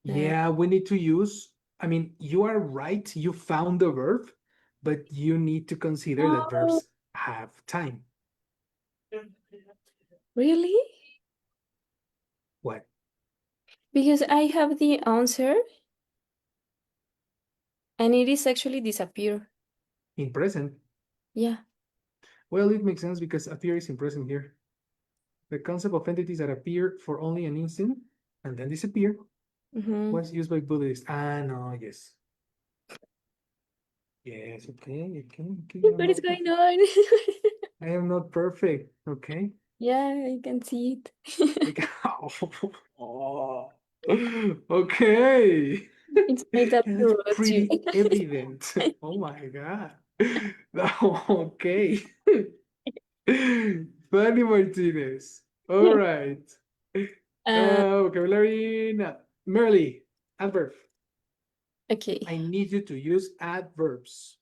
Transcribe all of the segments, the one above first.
Yeah, we need to use, I mean, you are right, you found the verb, but you need to consider that Oh, verbs have time. really? What? Because I have the answer and it is actually disappear. In present. Yeah. Well, it makes sense because appear is in present here. The concept of entities that appear for only an instant and then disappear Mm-hmm. was used by Buddhists. Ah, no, yes. Yes, okay, okay, I'm What is not going perfect. on? I am not perfect, okay? Yeah, I can see it. Like, oh, okay. It's made up And to that's roast you. pretty evident. Oh my God. Okay. Fanny Martinez. All right. Uh, Vocabulary now. Merely, adverb. okay. I need you to use adverbs.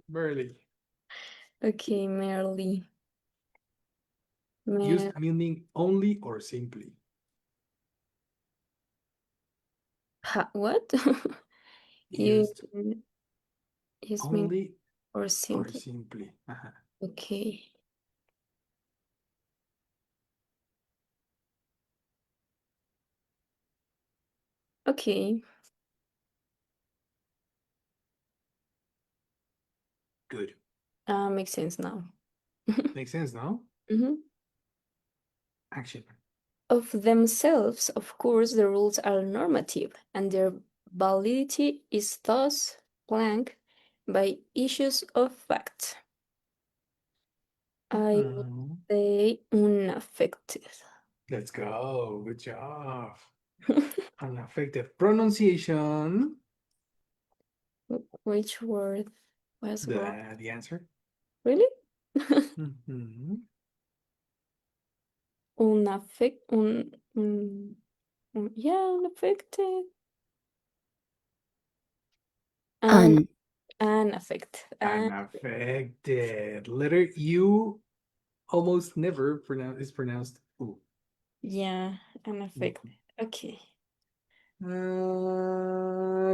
Merely. Okay, Merly. Use Mer meaning only or simply. what? You Used use me only or or simply? simply. Okay. Okay. Good. Makes sense now. Makes sense now? Hmm. Action. Of themselves, of course, the rules are normative, and their validity is thus flanked by issues of fact. I would say unaffected. Let's go. Good job. Unaffected pronunciation. Which word was wrong? The answer. Really? Mhm. Yeah, unaffected. Un. Unaffected. Unaffected. Letter U almost never is pronounced U. Yeah, unaffected. Okay.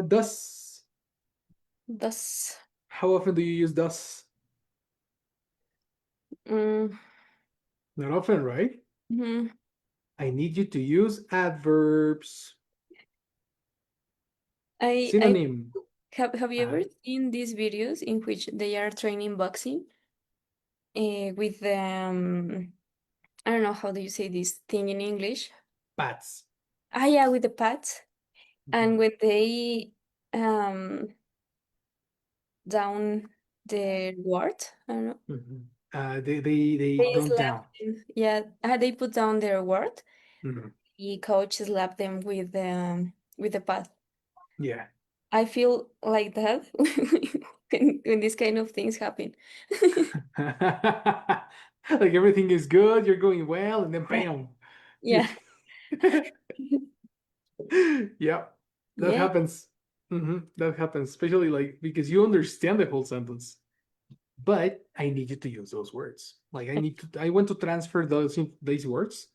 Thus. Thus. How often do you use thus? Mm, Not often, right? mhm. I need you to use adverbs. I Synonym. have you ever seen these videos in which they are training boxing with I don't know how do you say this thing in English. Pats. Ah, yeah, with the pads. And Mhm. when they um down the word, I don't know. Mhm. They They don't slap down. them. Yeah, they put down their word. Mhm. The coach slap them with the pad. Yeah. I feel like that when these kind of things happen. Like everything is good, you're going well, and then bam. Yeah. Yeah, that Yeah. happens. That happens, especially like because you understand the whole sentence, but I need you to use those words. Like I want to transfer these words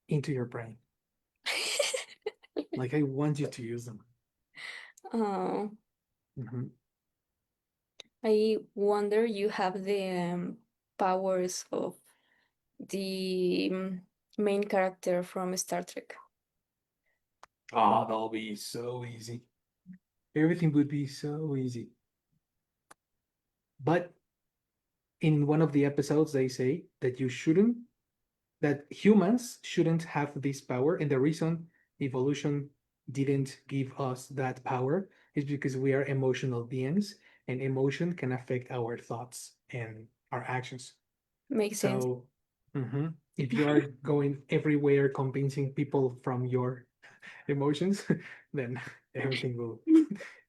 into your brain. Like I want you to use them. Oh, Mhm. I wonder you have the powers of the main character from Star Trek. Oh, that'll be so easy. Everything would be so easy. But in one of the episodes, they say that that humans shouldn't have this power. And the reason evolution didn't give us that power is because we are emotional beings and emotion can affect our thoughts and our actions. Makes sense. So, if you are going everywhere convincing people from your emotions, then everything will,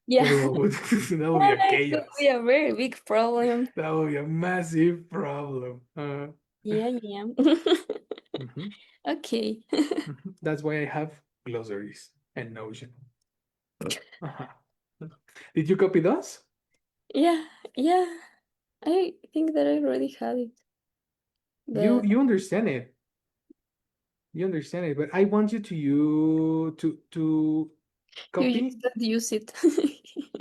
Yeah. everyone would, that will be Yeah, a that could chaos. be a very big problem. That will be a massive problem. Yeah, yeah. Mhm, Okay. That's why I have glossaries and Notion. Uh-huh. Did you copy those? Yeah, yeah. I think that I already had it. You But you understand it. You understand it, but I want you to You copy. just don't use it.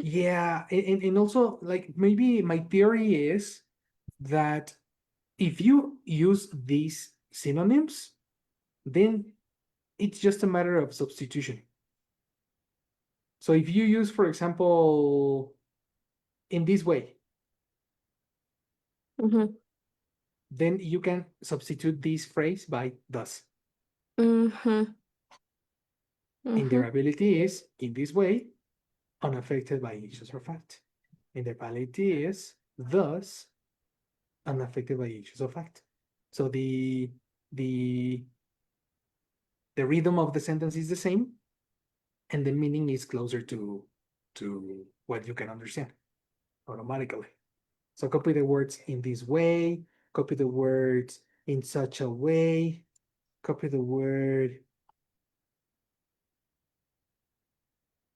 Yeah, and also like maybe my theory is that if you use these synonyms, then it's just a matter of substitution. So if you use, for example, in this way, Mhm, then you can substitute this phrase by thus. mhm, And their mhm. ability is in this way, unaffected by issues or fact. And their ability is thus unaffected by issues of fact. So the the rhythm of the sentence is the same, and the meaning is closer to what you can understand automatically. So copy the words in this way, copy the words in such a way, copy the word.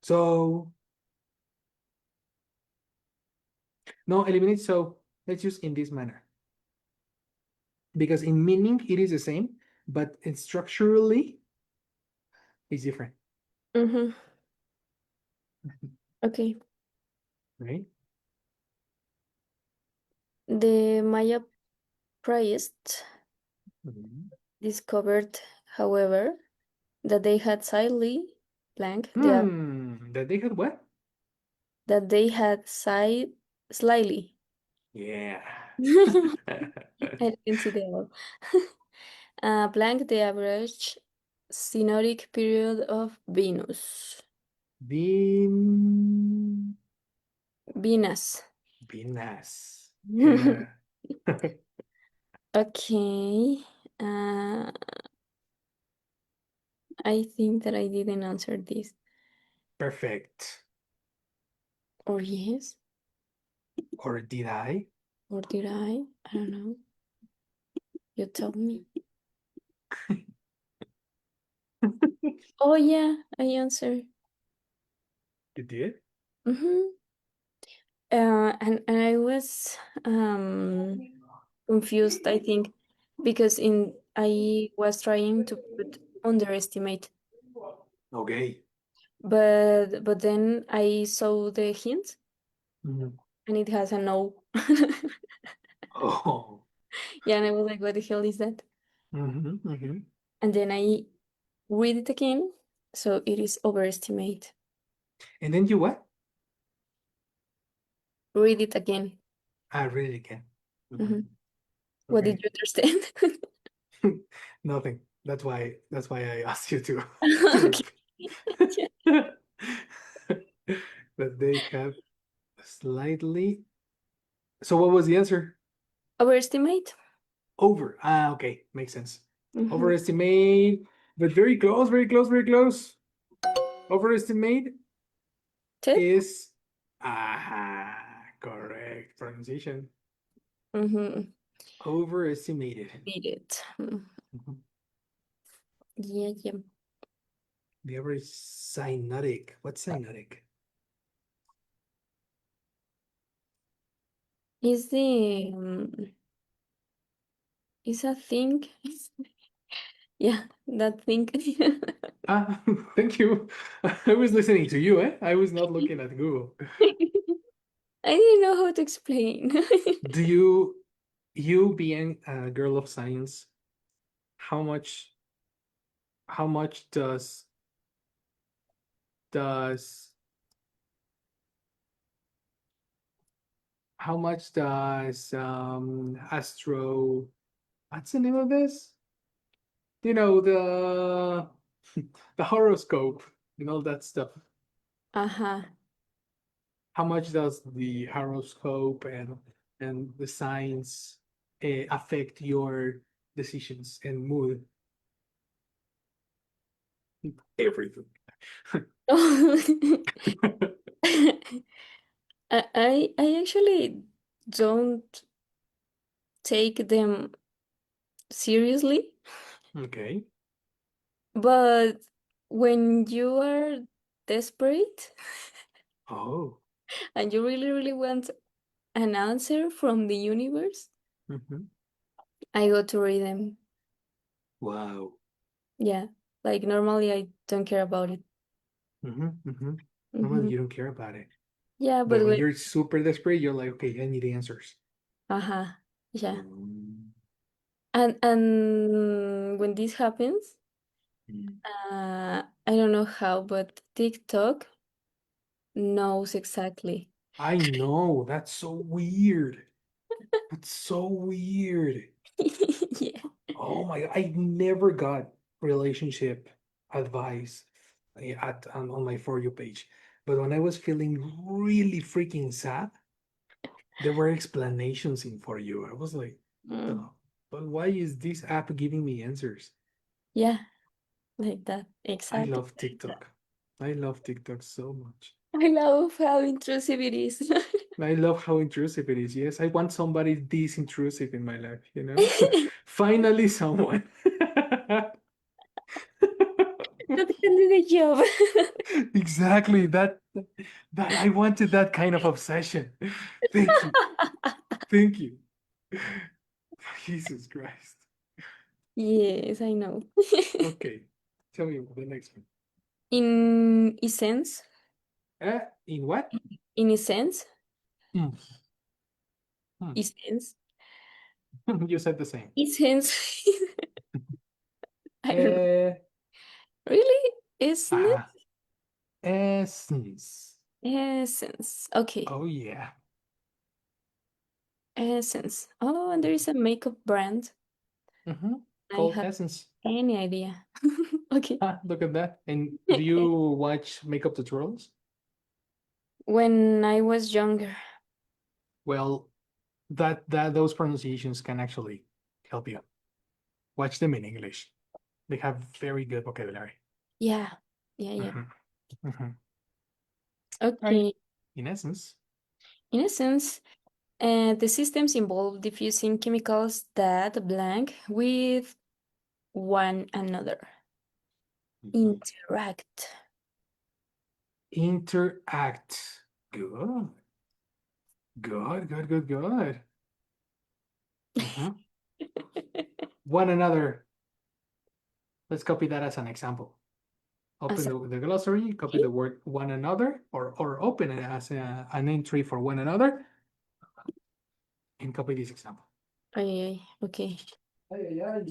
So no, eliminate. So let's use in this manner because in meaning it is the same, but in structurally it's different, Mhm. Okay. right? The Maya priests Mhm. discovered, however, that they had slightly blank That they had what? that they had slightly. Yeah. I didn't see the L. Blank the average synodic period of Venus. Being Venus. being nice. Yeah. Okay. Uh, I think that I didn't answer this. Perfect. Or yes? Or did I? Or did I? I don't know. You tell me. Oh yeah, I answered. You did? Mm-hmm. And I was confused, I think, because in I was trying to put underestimate, Okay. but then I saw the hint Mhm. and it has a no. Oh. Yeah, and I was like, what the hell is that? Mm-hmm. And then I read it again, so it is overestimate. And then you what? Read it again. I read it again. Mhm. Mhm. What did Okay. you understand? Nothing. That's why I asked you to Okay. repeat. Yeah. That they have slightly. So what was the answer? Overestimate? Over. Ah, okay, makes sense. Mm-hmm. Overestimate, but very close, very close, very close. Overestimate is correct pronunciation. Mm-hmm. Overestimated. Beat it. Mm. Mhm. Yeah, yeah. The other is cyanotic. What's cyanotic? Is the is a thing? Yeah, that thing. Ah, thank you. I was listening to you, eh? I was not looking at Google. I didn't know how to explain. Do you being a girl of science, how much how much does how much does astro what's the name of this? You know, the horoscope and all that stuff. Uh-huh. How much does the horoscope and the signs affect your decisions and mood? Everything. I actually don't take them seriously, Okay. but when you are desperate Oh. and you really, really want an answer from the universe, Mhm. I go to read them. Wow. Yeah. Like normally I don't care about it. Normally Hmm. you don't care about it. Yeah, But but when when you're super desperate, you're like, okay, I need answers. uh-huh. Yeah. Mm. And when this happens, Mm. I don't know how, but TikTok knows exactly. I know, that's so weird. That's so weird. Yeah. Oh my God, I never got relationship advice on my For You page. But when I was feeling really freaking sad, there were explanations in For You. I was like, Mm. "Duh, but why is this app giving me answers?" Yeah, like that. I Exactly love like that. TikTok. I love TikTok so much. I love how intrusive it is. I love how intrusive it is. Yes, I want somebody this intrusive in my life, you know? Finally, someone. That can do the job. Exactly. That I wanted that kind of obsession. Thank you. Thank you. Jesus Christ. Yes, I know. Okay. Tell me the next one. In essence, In what? in essence, Hmm. Hmm. essence, You said the same. essence. I don't know. Uh, Really? Isn't it? uh, essence. Essence. Okay. Oh yeah. Essence. Oh, and there is a makeup brand. Mm-hmm. I Called have Essence. any idea. Okay. Ah, look at that. And do you watch makeup tutorials? When I was younger. Well, that those pronunciations can actually help you. Watch them in English. They have very good vocabulary. Yeah. Yeah, yeah. Hmm. Hmm. All right. Okay. In essence. In essence, the systems involve diffusing chemicals that blank with one another. Mhm. Interact. Interact. Good. Good, good, good, good. Mhm. One another. Let's copy that as an example. Open As a the glossary, copy the word one another, or open it as an entry for one another, and copy this example. ay, ay, okay. Ay, ay, ay.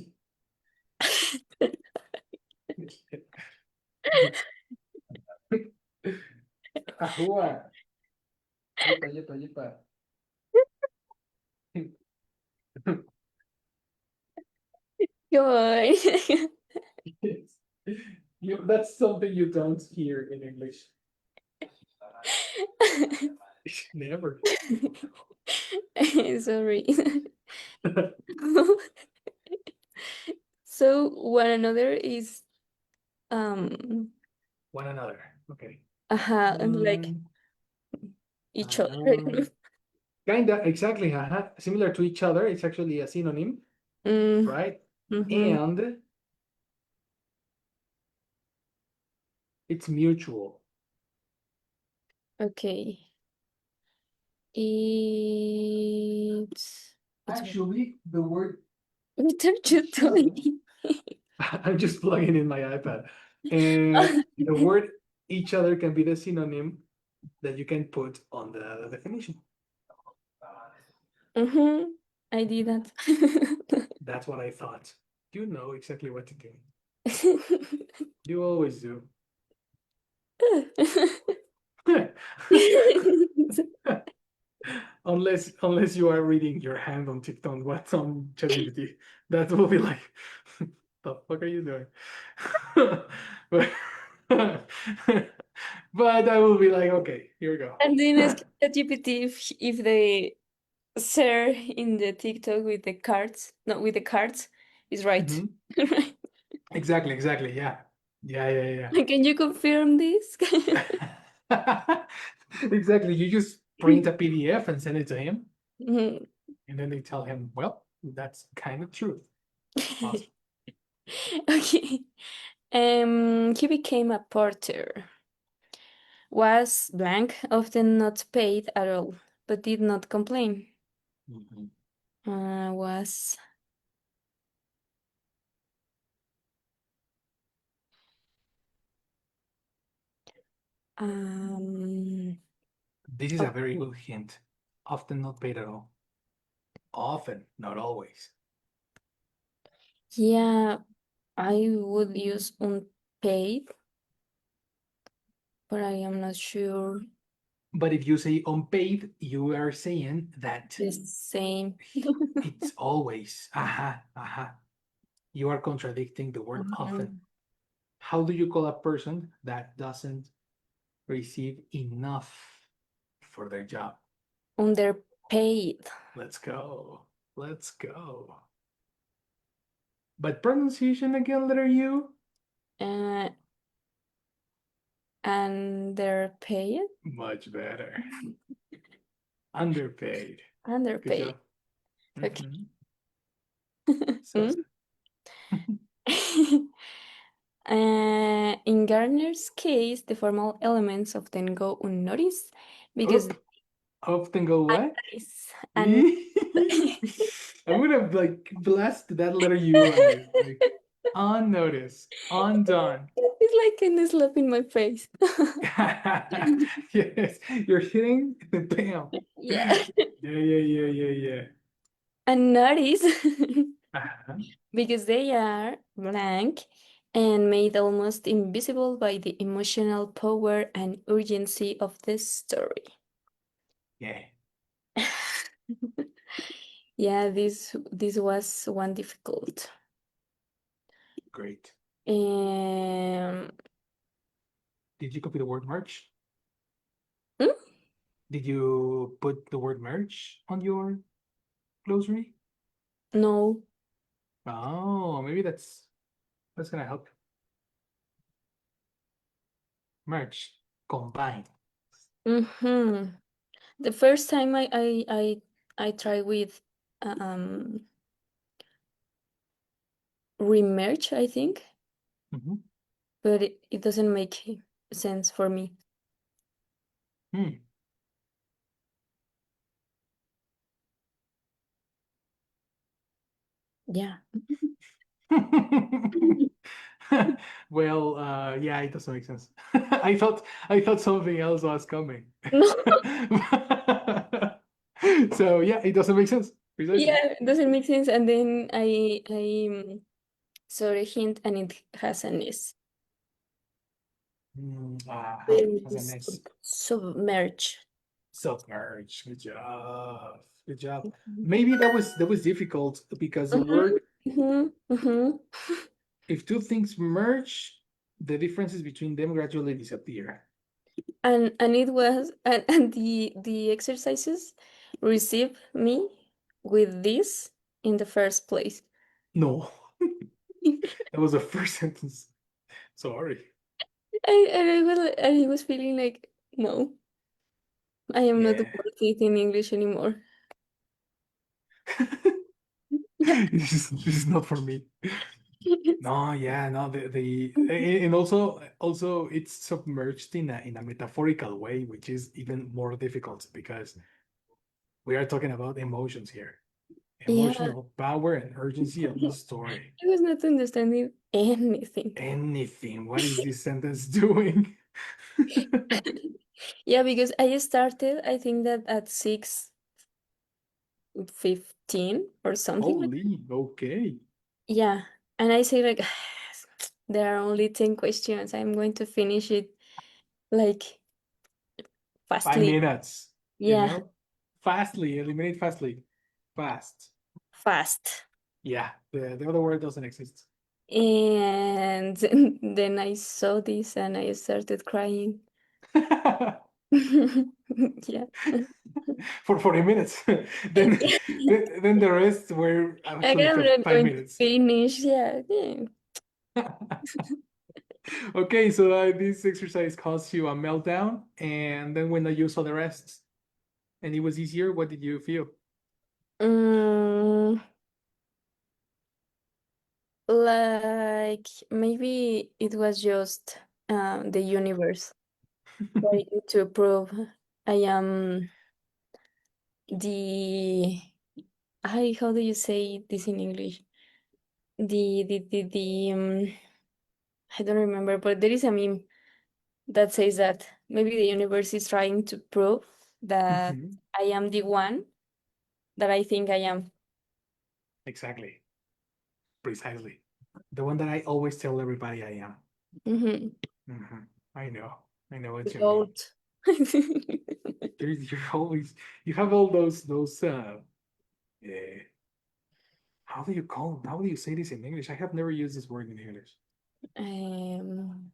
Ajúa. Yepa, yepa, yepa. Joy. That's something you don't hear in English. Never. Sorry. So one another is One another. Okay. and like Mm, each other. um, Kinda, exactly. Similar to each other. It's actually a synonym, Mm, right? mhm. And it's mutual. Okay. It's Actually, the word what are you each other. doing? I'm just plugging in my iPad. The word each other can be the synonym that you can put on the definition. Mm-hmm. I did that. That's what I thought. You know exactly what to do. You always do. Unless you are reading your hand on TikTok, what's on ChatGPT, that will be like, the fuck are you doing? but, but I will be like, okay, here we go. And then ask ChatGPT if they share in the TikTok with the cards, not with the cards, is right. Mhm. Right. Exactly, exactly. Yeah. Yeah, yeah, Can you confirm this? yeah. Exactly. You just print a PDF and send it to him, Mhm. and then they tell him, well, that's kind of true. Awesome. Okay. He became a porter. Was blank, often not paid at all, but did not complain. Mhm. Was This is Oh, a very good hint. Often not paid at all. Often, not always. yeah, I would use unpaid, but I am not sure. But if you say unpaid, you are saying that The same. it's always. Aha, aha. You are contradicting the word often. Mhm. How do you call a person that doesn't receive enough for their job? Underpaid. Let's go. Let's go. But pronunciation again, letter U? Uh, Underpaid. Much better. Underpaid. Good Underpaid. job. Okay. Mm-hmm. So, Mm. In Gardner's case, the formal elements often go unnoticed because oop. Often go what? is and I'm gonna like blast that letter U on you. Like unnoticed, undone. it's like a slap in my face. Yes, you're hitting the bam. Yeah. Yeah. Unnoticed Uh-huh. because they are blank and made almost invisible by the emotional power and urgency of this story. Yeah, Yeah, this was one difficult. great. Um, Did you copy the word merch? hmm? Did you put the word merch on your glossary? No. Oh, maybe that's gonna help. Merch, combine. Mm-hmm. The first time I tried with um remerge, I think, Mm-hmm. but it doesn't make sense for me. Hmm. Yeah. Well, yeah, it doesn't make sense. I thought something else was coming. No. So yeah, it doesn't make sense. Precisely. Yeah, it doesn't make sense. And then I saw a hint and it has an S. Very As an S. submerge. Submerge. Good job. Good job. Maybe that was difficult because the Mm-hmm, word, mm-hmm, mm-hmm. if two things merge, the differences between them gradually disappear. And it was and the exercises received me with this in the first place. No, that was the first sentence. Sorry. I was feeling like no, I am not Yeah. worth it in English anymore. Yeah. This is not for me. No, yeah, no, and also it's submerged in a metaphorical way, which is even more difficult because we are talking about emotions here. Yeah, Emotional power and urgency of the story. I was not understanding anything. Anything. What is this sentence doing? Yeah, because I started, I think that at 6:15 or something like that. Holy, okay. Yeah, and I say like there are only 10 questions. I'm going to finish it like 5 fastly. minutes, Yeah, Fastly, eliminate fastly. Fast. fast. Yeah, the other word doesn't exist. And then I saw this and I started crying. Yeah. For 40 minutes. then, then the rest were Like actually I'm not five going to minutes. finish. Yeah. Yeah. Okay, so this exercise caused you a meltdown, and then when you saw the rest and it was easier, what did you feel? Mm, like maybe it was just the universe trying to prove I am the how do you say this in English? The I don't remember, but there is a meme that says that. maybe the universe is trying to prove that Mhm. I am the one that I think I am. Exactly. Precisely. The one that I always tell everybody I am. Mm-hmm. Mhm. I know. I know what The you mean. goat. You're always you have all those how do you call how do you say this in English? I have never used this word in English. um,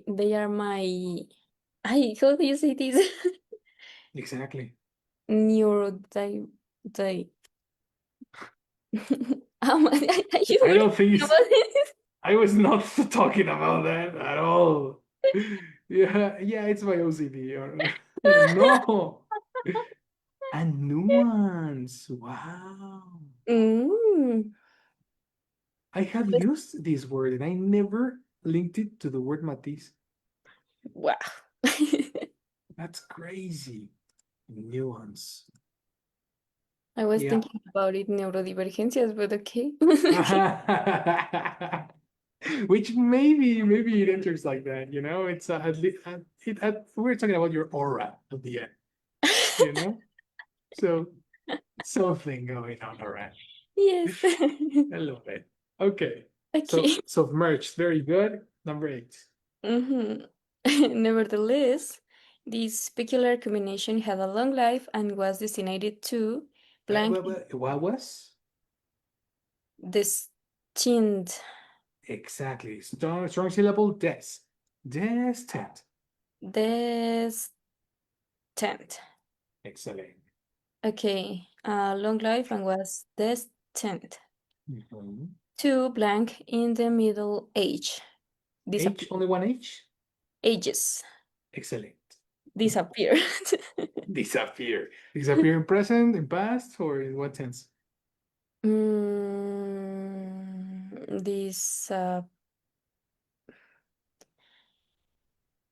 they are my. How do you say this? Exactly. Neurodi. Di- you I were don't think talking it's, about it. I was not talking about that at all. Yeah, it's my OCD. Or, no. And nuance. Wow. Mm, I have but- used this word and I never linked it to the word Matisse. wow. That's crazy. Nuance. I was Yeah. thinking about it, neurodivergencias, but okay. Which maybe it enters like that, you know? It's we're talking about your aura at the end, you know? So something going on around. Yes. I love it. Okay. So Okay. submerged, very good. Number 8. Mhm. Nevertheless, this peculiar combination had a long life and was destined to blank What was? destined. Exactly. Strong syllable des. Destined. Destined. Excellent. Okay. Long life and was destined Mhm. to blank in the Middle Age. H, Disappear. only one H? Ages. Excellent. Disappear. Disappear. Disappear in present, in past, or in what sense? This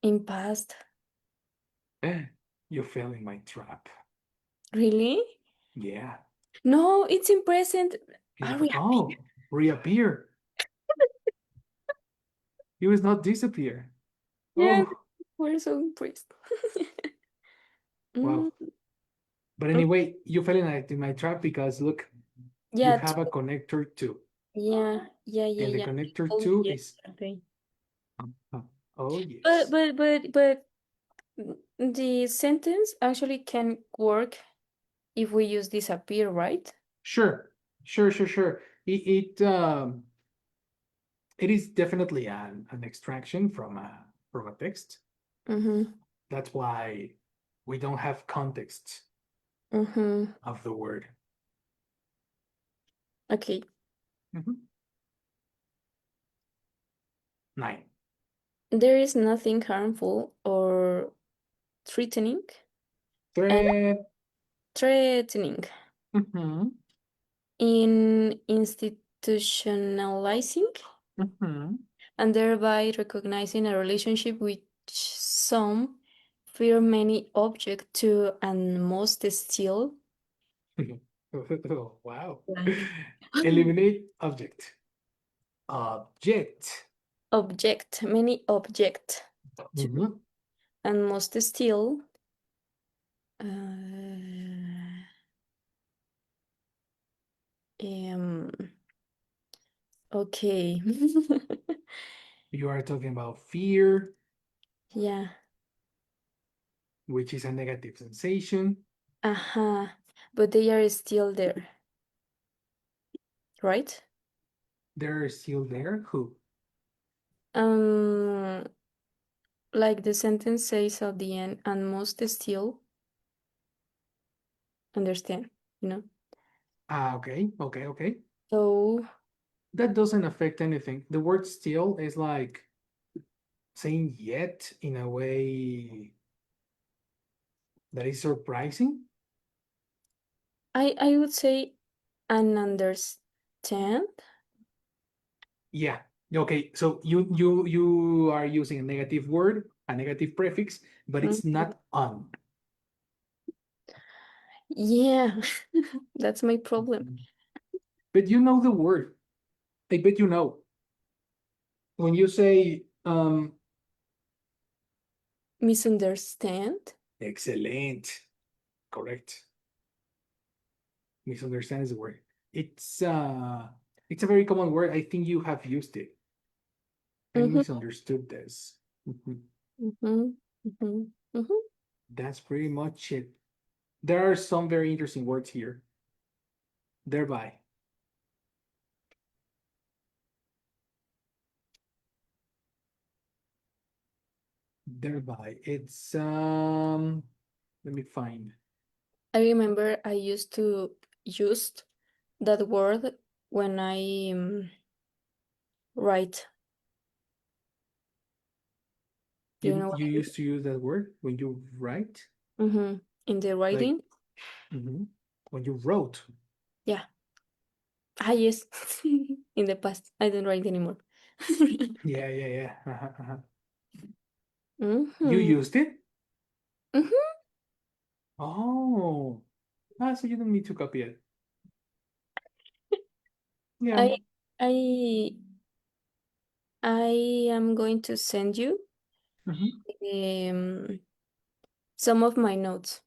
in past. You fell in my trap. Really? Yeah. No, it's in present. Are we happy? Oh, reappear. He was not disappear. Yeah, Oh, we're so impressed. wow. Mm, But okay. anyway, you fell in my trap because look, you Yeah, have a connector too. yeah, And the yeah. connector Oh, two is, yesterday. oh, oh, But yes. but but but the sentence actually can work if we use disappear, right? Sure, sure. It is definitely an extraction from a text. Mm-hmm. That's why we don't have context Mm-hmm. of the word. Okay. Mhm. 9. There is nothing harmful or threatening and Thread. threatening Mhm, in institutionalizing mhm. and thereby recognizing a relationship which some fear many object to and most still Oh, wow. blank Eliminate object. Object. object many object to Mhm. and most still uh, um okay. You are talking about fear, Yeah. which is a negative sensation. Uh-huh. But they are still there, right? They're still there. Who? um like the sentence says at the end and most still understand, you know. Ah, okay. So That doesn't affect anything. The word still is like saying yet in a way that is surprising. I would say and understand. Yeah. Okay. So you are using a negative word, a negative prefix, but it's Mhm. not on. Yeah. That's my problem. But you know the word. I bet you know. When you say Misunderstand? Excellent. Correct. Misunderstand is the word. It's a very common word. I think you have used it. I Mm-hmm, misunderstood this. Mhm. mm-hmm, mm-hmm, mm-hmm. That's pretty much it. There are some very interesting words here. Thereby. Thereby. It's let me find. I remember I used to use that word when I write. Do you You know what you I mean? used to use that word when you write? Mm-hmm. In the Like writing? when you wrote. Yeah. Ah, yes. In the past. I don't write anymore. Yeah, yeah, yeah. You Mm-hmm. used it? Mm-hmm. Oh. Ah, so you don't need to copy it. Yeah. I I I am going to send you Mhm. um, some of my notes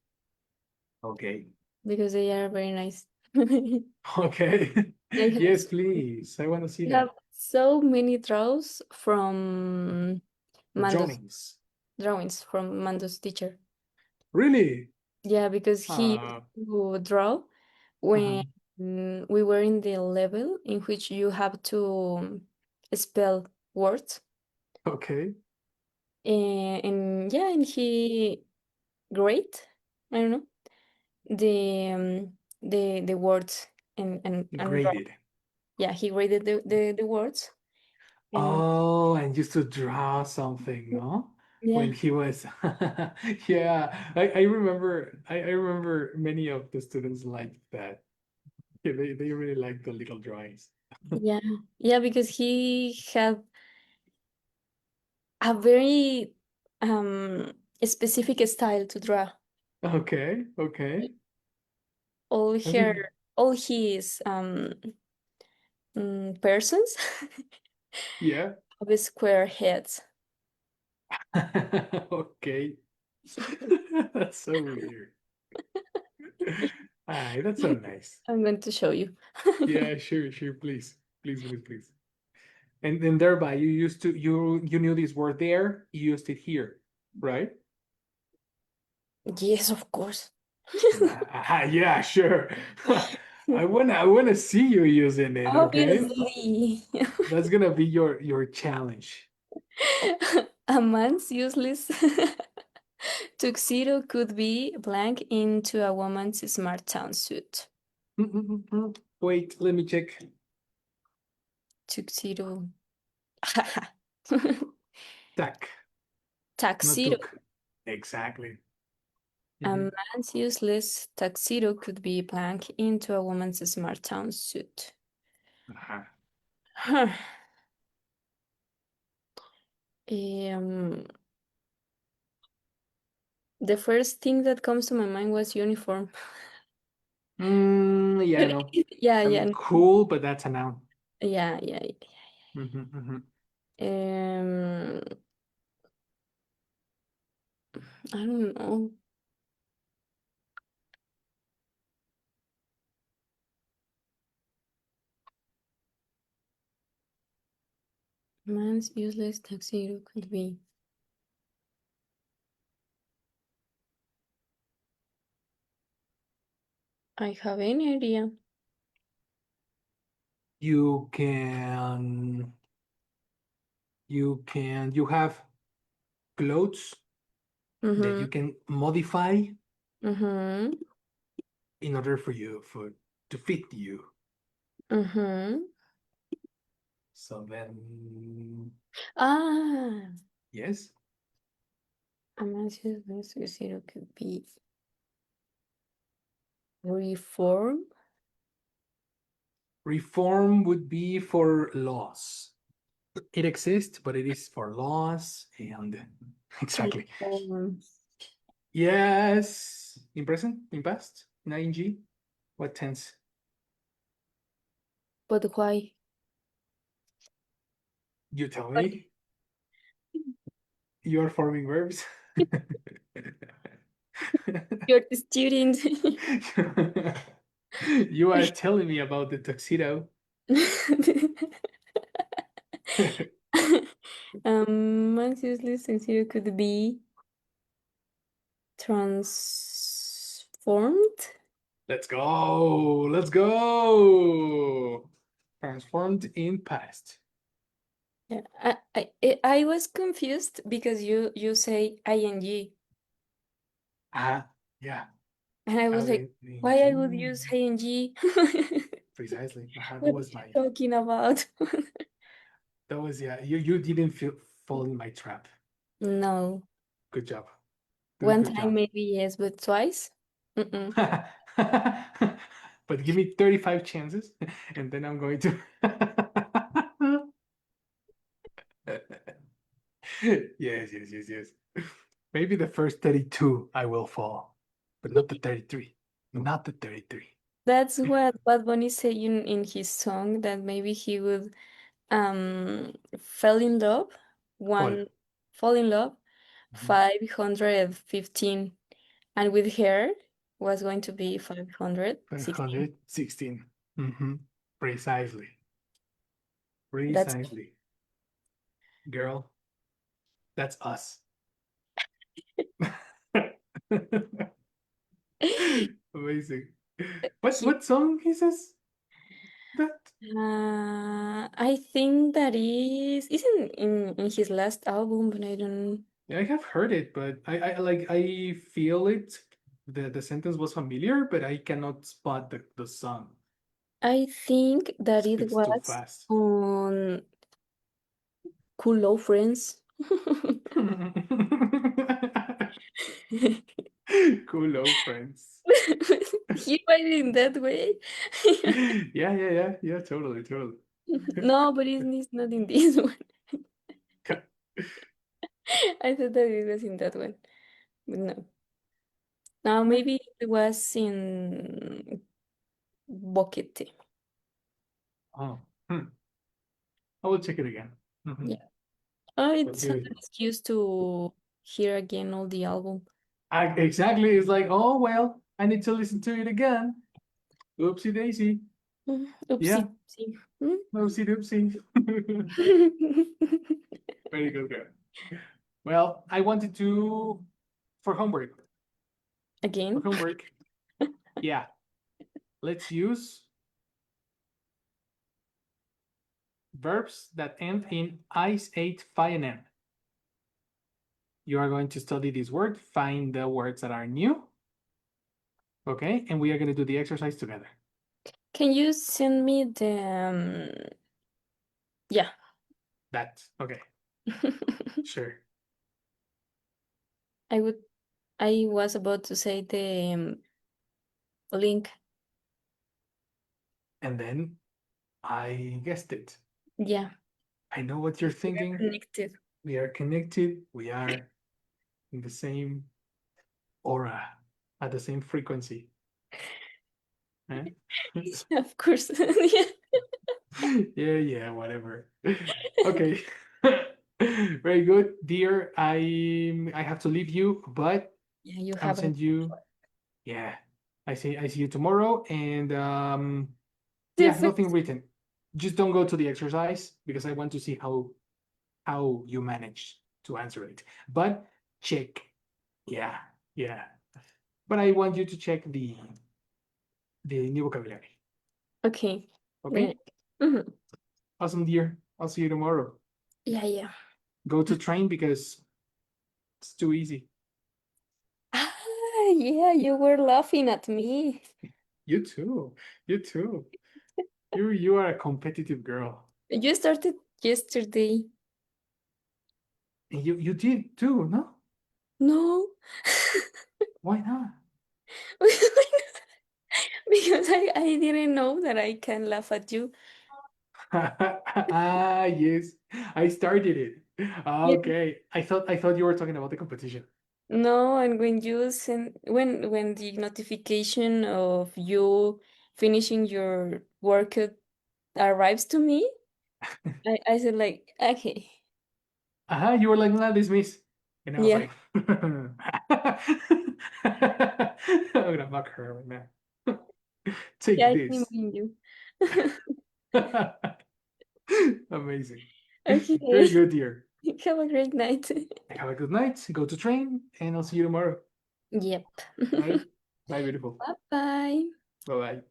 Okay. because they are very nice. I Okay. have, Yes, please. I want to see I have that. so many draws from Mando's Drawings. drawings from Mando's teacher. Really? Yeah, because he Uh, used to draw uh-huh. when we were in the level in which you have to spell words. Okay. And yeah, and he great. I don't know the words and Graded. yeah, he graded the words and Oh, and used to draw something, no? yeah, When he was, yeah, I remember many of the students like that. Yeah, they really like the little drawings. yeah, yeah, because he had a very um specific style to draw. Okay, okay. All I her mean, all his persons yeah. have square heads. Okay. That's so weird. Aye, that's so nice. I'm going to show you. Yeah, sure, sure, please. Please, please, please. And thereby you used to you knew this word there, you used it here, right? Yes, of course. Yeah, sure. I wanna see you using it, okay? Obviously. That's gonna be your challenge. A man's useless tuxedo could be blank into a woman's smart town suit. Wait, let me check. Tuxedo. Tak, not Tuxedo. took. Exactly. A Mhm. man's useless tuxedo could be blank into a woman's smart town suit. Uh-huh. Huh. Um, the first thing that comes to my mind was uniform. Yeah, no. Yeah, I yeah, mean, cool, but that's a noun. yeah, yeah. Mhm, mhm. Um, I don't know. Man's useless tuxedo could be. I have any idea. You can you have clothes that Mm-hmm. you can modify Mm-hmm. in order for you for to fit you. Mm-hmm. So then Ah, yes, a man's useless tuxedo could be reform. reform would be for laws. It exists, but it is for laws and exactly. Reform. Yes. In present, in past, in ing. What tense? But why? You tell But me. You are forming verbs. You're the student. You are telling me about the tuxedo. Max useless sincere could be transformed. Let's go. Let's go. Transformed in past. Yeah, I was confused because you say ing, Ah, yeah. and I was like, why I would use ing? Precisely. That What was are my. you talking about? That was yeah. You didn't fall in my trap. No. Good job. One Good time job. maybe yes, but twice? Mm-mm. But give me 35 chances, and then I'm going to. Yes. Maybe the first 32 I will fall, but not the 33. Not the 33. That's what Bad Bunny saying in his song that maybe he would fell in love Fall. one fall in love 515 and with her was going to be 516. 516. Mm-hmm. Precisely. That's Precisely. Girl, that's us. Amazing. he What song he says that? I think that isn't in his last album, but I don't. I have heard it, but I feel it. The sentence was familiar, but I cannot spot the song. I think that it Speaks too was fast. on Cool Low Friends. Cool, low friends. He wrote it in that way. Yeah. Totally. No, but it's not in this one. I thought that it was in that one, but no. Now maybe it was in Boquete. Oh, I will check it again. Yeah. Oh, But it's here not we an go. excuse to hear again all the album. Exactly. It's like, oh well, I need to listen to it again. Oopsie daisy. Oopsie. Yeah, Oopsie. Hmm? oopsie doopsie. Very good, girl. Well, I wanted to for homework. For Again? homework, yeah. Let's use verbs that end in ice, ate, fi, and n. You are going to study this word, find the words that are new, okay? And we are going to do the exercise together. Can you send me the yeah. That, okay, sure. I would I was about to say the link. And then I guessed it. Yeah. I know what you're We are thinking. connected. We are connected. We are in the same aura, at the same frequency. Huh? Of course. Yeah. Yeah, whatever. Okay. Very good, dear. I have to leave you, but Yeah, you I'll have an send you. Yeah, I see you tomorrow, and yeah, perfect. nothing written. Just don't go to the exercise because I want to see how you manage to answer it. But check. Yeah. But I want you to check the new vocabulary. Okay. Yeah. Okay. Mhm. Awesome, dear. I'll see you tomorrow. Yeah. Go to train because it's too easy. Ah, yeah, you were laughing at me. You too. You too. You are a competitive girl. You started yesterday. And you did too, no? No. Why not? Because I didn't know that I can laugh at you. Yes. I started it. Yeah. Okay. I thought you were talking about the competition. No, and when you send when the notification of you finishing your workout arrives to me, I said like, okay. You were like, nah, dismiss. And I was Yeah. like, I'm gonna fuck her right now. Yeah, Take I this. mean you. Amazing. Very Okay. good, dear. Have a great night. Have a good night. Go to train, and I'll see you tomorrow. Yep. All right. Bye, beautiful. Bye bye. Bye bye.